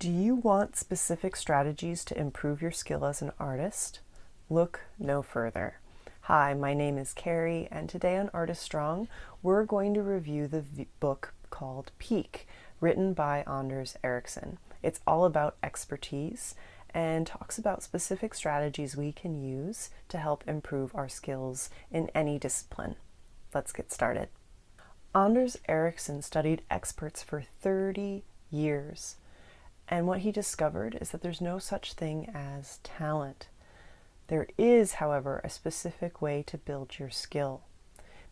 Do you want specific strategies to improve your skill as an artist? Look no further. Hi, my name is Carrie, and today on Artist Strong, we're going to review the book called Peak, written by Anders Ericsson. It's all about expertise and talks about specific strategies we can use to help improve our skills in any discipline. Let's get started. Anders Ericsson studied experts for 30 years. And what he discovered is that there's no such thing as talent. There is, however, a specific way to build your skill.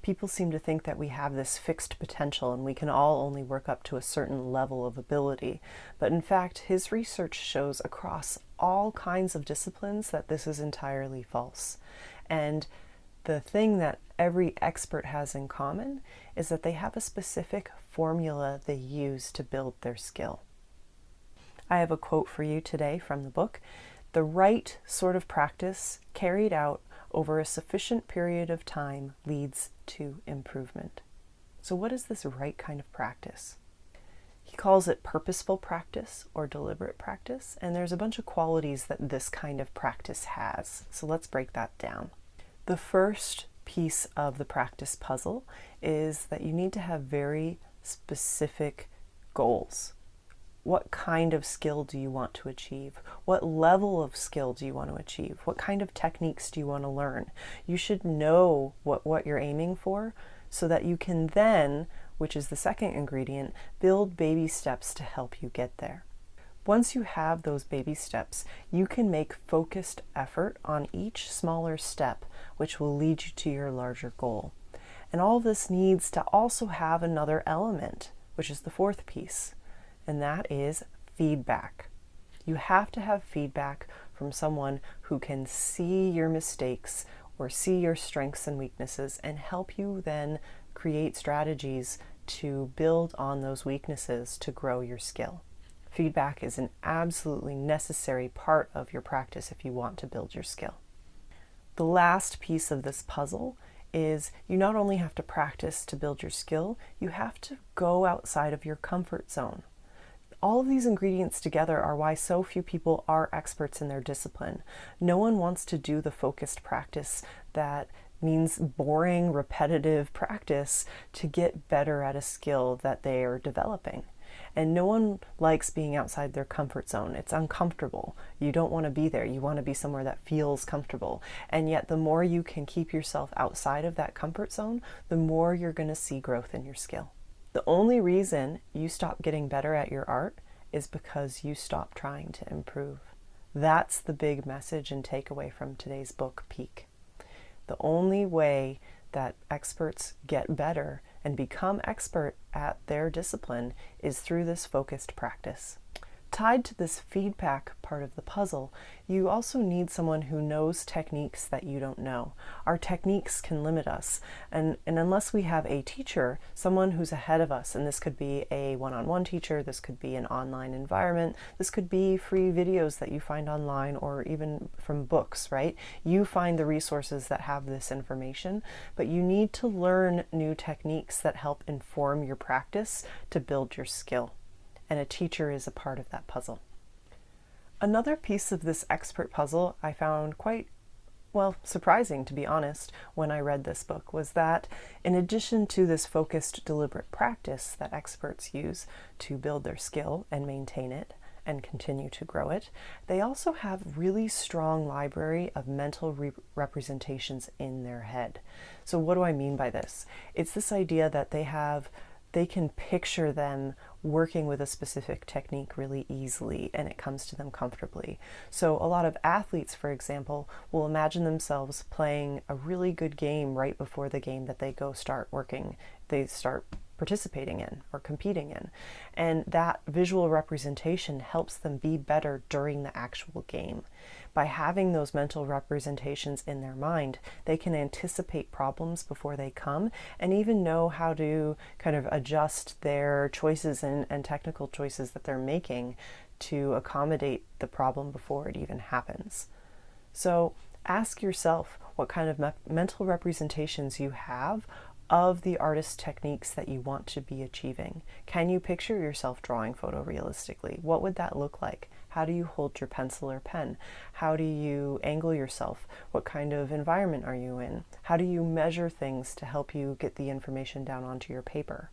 People seem to think that we have this fixed potential and we can all only work up to a certain level of ability. But in fact, his research shows across all kinds of disciplines that this is entirely false. And the thing that every expert has in common is that they have a specific formula they use to build their skill. I have a quote for you today from the book. The right sort of practice carried out over a sufficient period of time leads to improvement. So what is this right kind of practice? He calls it purposeful practice or deliberate practice, and there's a bunch of qualities that this kind of practice has. So let's break that down. The first piece of the practice puzzle is that you need to have very specific goals. What kind of skill do you want to achieve? What level of skill do you want to achieve? What kind of techniques do you want to learn? You should know what you're aiming for so that you can then, which is the second ingredient, build baby steps to help you get there. Once you have those baby steps, you can make focused effort on each smaller step, which will lead you to your larger goal. And all this needs to also have another element, which is the fourth piece. And that is feedback. You have to have feedback from someone who can see your mistakes or see your strengths and weaknesses and help you then create strategies to build on those weaknesses to grow your skill. Feedback is an absolutely necessary part of your practice if you want to build your skill. The last piece of this puzzle is you not only have to practice to build your skill, you have to go outside of your comfort zone. All of these ingredients together are why so few people are experts in their discipline. No one wants to do the focused practice that means boring, repetitive practice to get better at a skill that they are developing. And no one likes being outside their comfort zone. It's uncomfortable. You don't want to be there. You want to be somewhere that feels comfortable. And yet the more you can keep yourself outside of that comfort zone, the more you're going to see growth in your skill. The only reason you stop getting better at your art is because you stop trying to improve. That's the big message and takeaway from today's book, Peak. The only way that experts get better and become expert at their discipline is through this focused practice. Tied to this feedback part of the puzzle, you also need someone who knows techniques that you don't know. Our techniques can limit us, and unless we have a teacher, someone who's ahead of us, and this could be a one-on-one teacher, this could be an online environment, this could be free videos that you find online or even from books, right? You find the resources that have this information, but you need to learn new techniques that help inform your practice to build your skill. And a teacher is a part of that puzzle. Another piece of this expert puzzle I found quite, surprising to be honest, when I read this book was that in addition to this focused, deliberate practice that experts use to build their skill and maintain it and continue to grow it, they also have really strong library of mental representations in their head. So what do I mean by this? It's this idea that they can picture them working with a specific technique really easily and it comes to them comfortably. So a lot of athletes, for example, will imagine themselves playing a really good game right before the game that they start participating in or competing in. And that visual representation helps them be better during the actual game. By having those mental representations in their mind, they can anticipate problems before they come and even know how to kind of adjust their choices and technical choices that they're making to accommodate the problem before it even happens. So ask yourself what kind of mental representations you have of the artist techniques that you want to be achieving. Can you picture yourself drawing photorealistically? What would that look like? How do you hold your pencil or pen? How do you angle yourself? What kind of environment are you in? How do you measure things to help you get the information down onto your paper?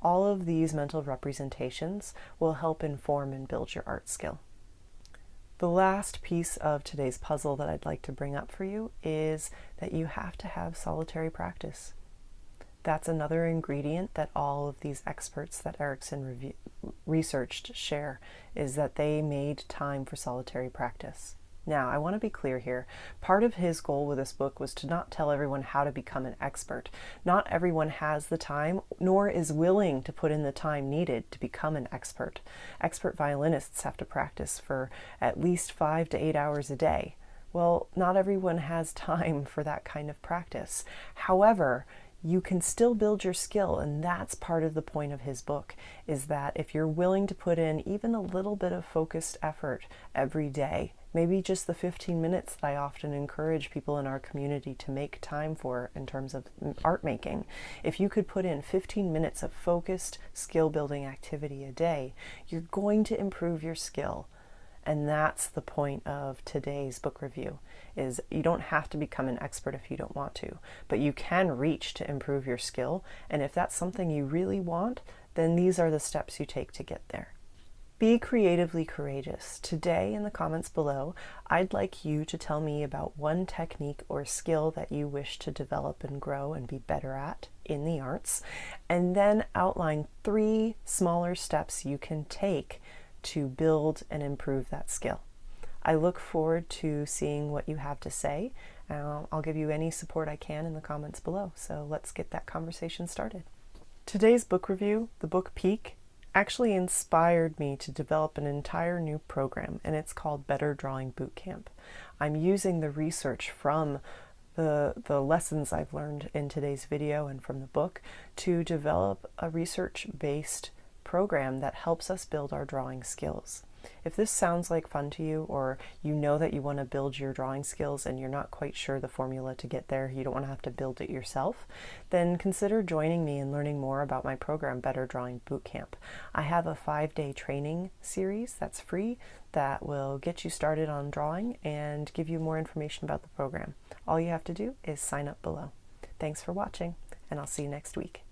All of these mental representations will help inform and build your art skill. The last piece of today's puzzle that I'd like to bring up for you is that you have to have solitary practice. That's another ingredient that all of these experts that Ericsson researched share, is that they made time for solitary practice. Now, I want to be clear here. Part of his goal with this book was to not tell everyone how to become an expert. Not everyone has the time, nor is willing to put in the time needed to become an expert. Expert violinists have to practice for at least 5 to 8 hours a day. Well, not everyone has time for that kind of practice. However, you can still build your skill, and that's part of the point of his book, is that if you're willing to put in even a little bit of focused effort every day, maybe just the 15 minutes that I often encourage people in our community to make time for in terms of art making, if you could put in 15 minutes of focused skill building activity a day, you're going to improve your skill. And that's the point of today's book review, is you don't have to become an expert if you don't want to, but you can reach to improve your skill. And if that's something you really want, then these are the steps you take to get there. Be creatively courageous. Today in the comments below, I'd like you to tell me about one technique or skill that you wish to develop and grow and be better at in the arts, and then outline 3 smaller steps you can take to build and improve that skill. I look forward to seeing what you have to say. I'll give you any support I can in the comments below, so let's get that conversation started. Today's book review, the book Peak, actually inspired me to develop an entire new program, and it's called Better Drawing Bootcamp. I'm using the research from the lessons I've learned in today's video and from the book to develop a research-based program that helps us build our drawing skills. If this sounds like fun to you, or you know that you want to build your drawing skills and you're not quite sure the formula to get there, you don't want to have to build it yourself, then consider joining me and learning more about my program, Better Drawing Bootcamp. I have a 5-day training series that's free that will get you started on drawing and give you more information about the program. All you have to do is sign up below. Thanks for watching, and I'll see you next week.